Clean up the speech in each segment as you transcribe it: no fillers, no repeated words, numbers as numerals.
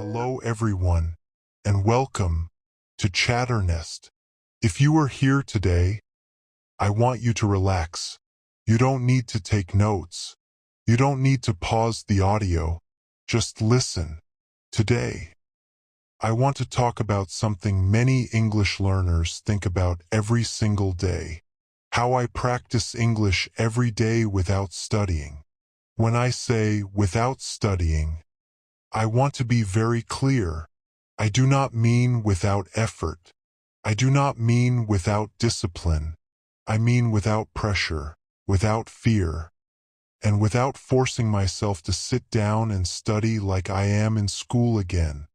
Hello everyone, and welcome to Chatternest. If you are here today, I want you to relax. You don't need to take notes. You don't need to pause the audio. Just listen. Today, I want to talk about something many English learners think about every single day. How I practice English every day without studying. When I say without studying, I want to be very clear. I do not mean without effort. I do not mean without discipline. I mean without pressure, without fear, and without forcing myself to sit down and study like I am in school again.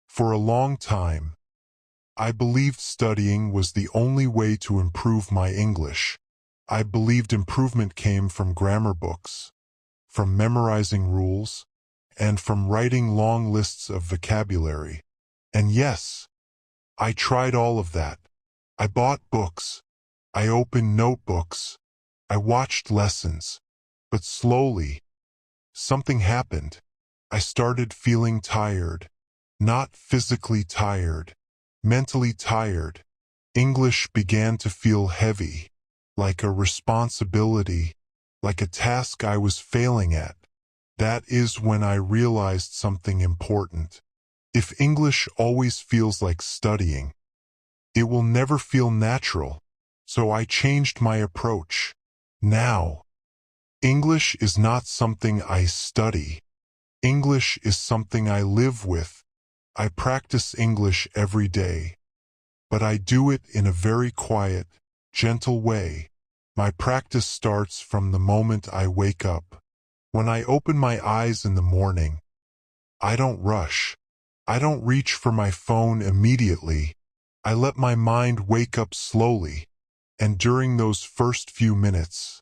For a long time, I believed studying was the only way to improve my English. I believed improvement came from grammar books, from memorizing rules, and from writing long lists of vocabulary. And yes, I tried all of that. I bought books. I opened notebooks. I watched lessons. But slowly, something happened. I started feeling tired. Not physically tired, mentally tired. English began to feel heavy, like a responsibility, like a task I was failing at. That is when I realized something important. If English always feels like studying, it will never feel natural. So I changed my approach. Now, English is not something I study. English is something I live with. I practice English every day, but I do it in a very quiet, gentle way. My practice starts from the moment I wake up. When I open my eyes in the morning, I don't rush. I don't reach for my phone immediately. I let my mind wake up slowly, and during those first few minutes,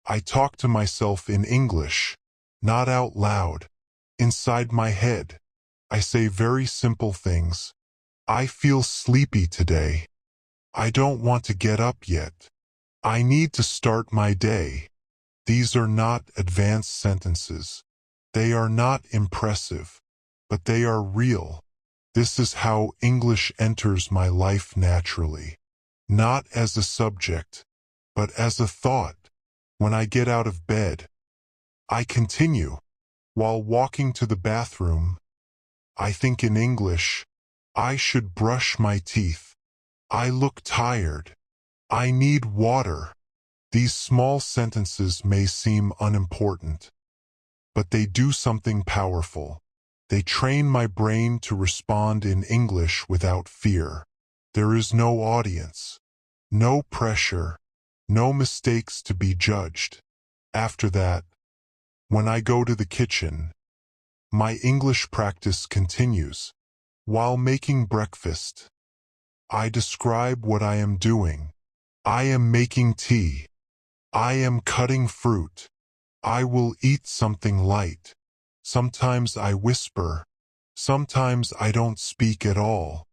I talk to myself in English, not out loud. Inside my head, I say very simple things. I feel sleepy today. I don't want to get up yet. I need to start my day. These are not advanced sentences. They are not impressive, but they are real. This is how English enters my life naturally. Not as a subject, but as a thought. When I get out of bed, I continue. While walking to the bathroom, I think in English. I should brush my teeth. I look tired. I need water. These small sentences may seem unimportant, but they do something powerful. They train my brain to respond in English without fear. There is no audience, no pressure, no mistakes to be judged. After that, when I go to the kitchen, my English practice continues. While making breakfast, I describe what I am doing. I am making tea. I am cutting fruit. I will eat something light. Sometimes I whisper. Sometimes I don't speak at all.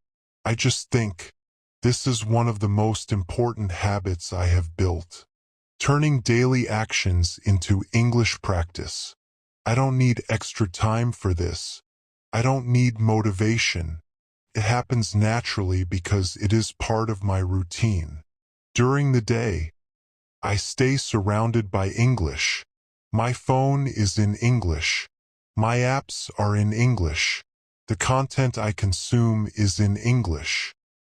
I just think. This is one of the most important habits I have built. Turning daily actions into English practice. I don't need extra time for this. I don't need motivation. It happens naturally because it is part of my routine. During the day, I stay surrounded by English. My phone is in English. My apps are in English. The content I consume is in English.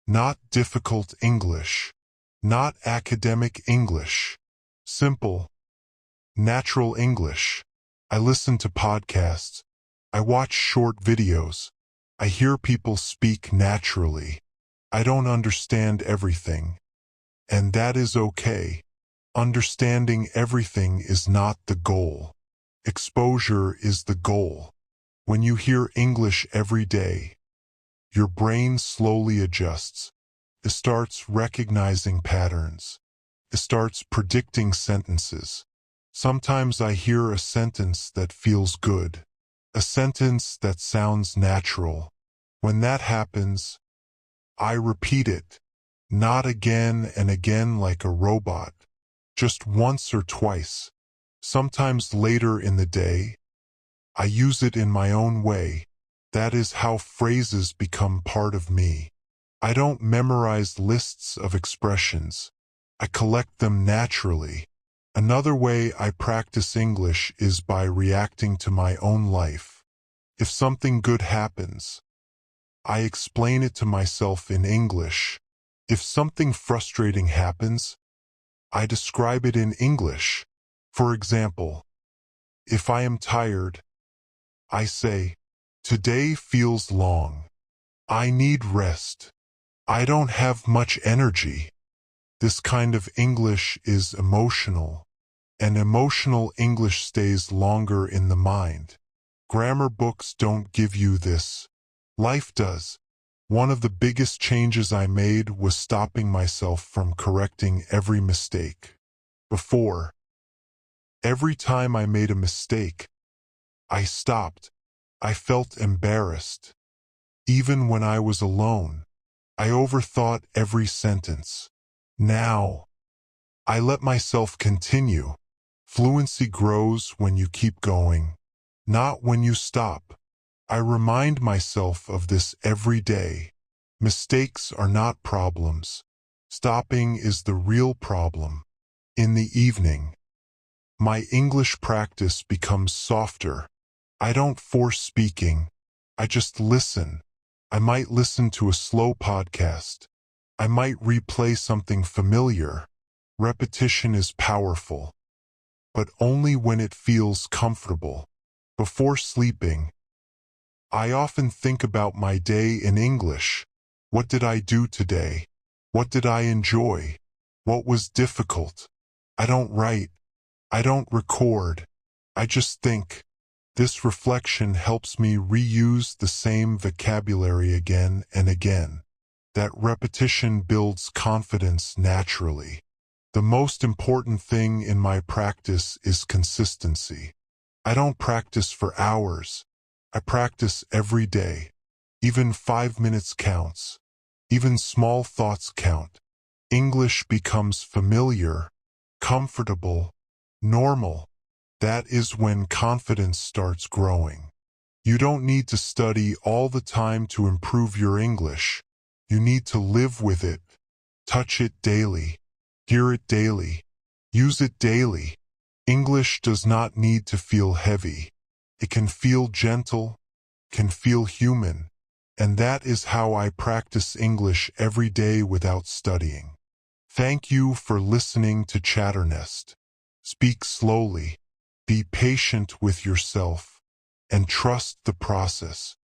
Not difficult English. Not academic English. Simple, natural English. I listen to podcasts. I watch short videos. I hear people speak naturally. I don't understand everything. And that is okay. Understanding everything is not the goal. Exposure is the goal. When you hear English every day, your brain slowly adjusts. It starts recognizing patterns. It starts predicting sentences. Sometimes I hear a sentence that feels good. A sentence that sounds natural. When that happens, I repeat it. Not again and again like a robot. Just once or twice. Sometimes later in the day, I use it in my own way. That is how phrases become part of me. I don't memorize lists of expressions. I collect them naturally. Another way I practice English is by reacting to my own life. If something good happens, I explain it to myself in English. If something frustrating happens, I describe it in English. For example, if I am tired, I say, "Today feels long. I need rest. I don't have much energy." This kind of English is emotional, and emotional English stays longer in the mind. Grammar books don't give you this. Life does. One of the biggest changes I made was stopping myself from correcting every mistake. Before, every time I made a mistake, I stopped. I felt embarrassed. Even when I was alone, I overthought every sentence. Now, I let myself continue. Fluency grows when you keep going, not when you stop. I remind myself of this every day. Mistakes are not problems. Stopping is the real problem. In the evening, my English practice becomes softer. I don't force speaking. I just listen. I might listen to a slow podcast. I might replay something familiar. Repetition is powerful, but only when it feels comfortable. Before sleeping, I often think about my day in English. What did I do today? What did I enjoy? What was difficult? I don't write. I don't record. I just think. This reflection helps me reuse the same vocabulary again and again. That repetition builds confidence naturally. The most important thing in my practice is consistency. I don't practice for hours. I practice every day. Even 5 minutes counts. Even small thoughts count. English becomes familiar, comfortable, normal. That is when confidence starts growing. You don't need to study all the time to improve your English. You need to live with it, touch it daily, hear it daily, use it daily. English does not need to feel heavy. It can feel gentle, can feel human. And that is how I practice English every day without studying. Thank you for listening to Chatternest. Speak slowly. Be patient with yourself and trust the process.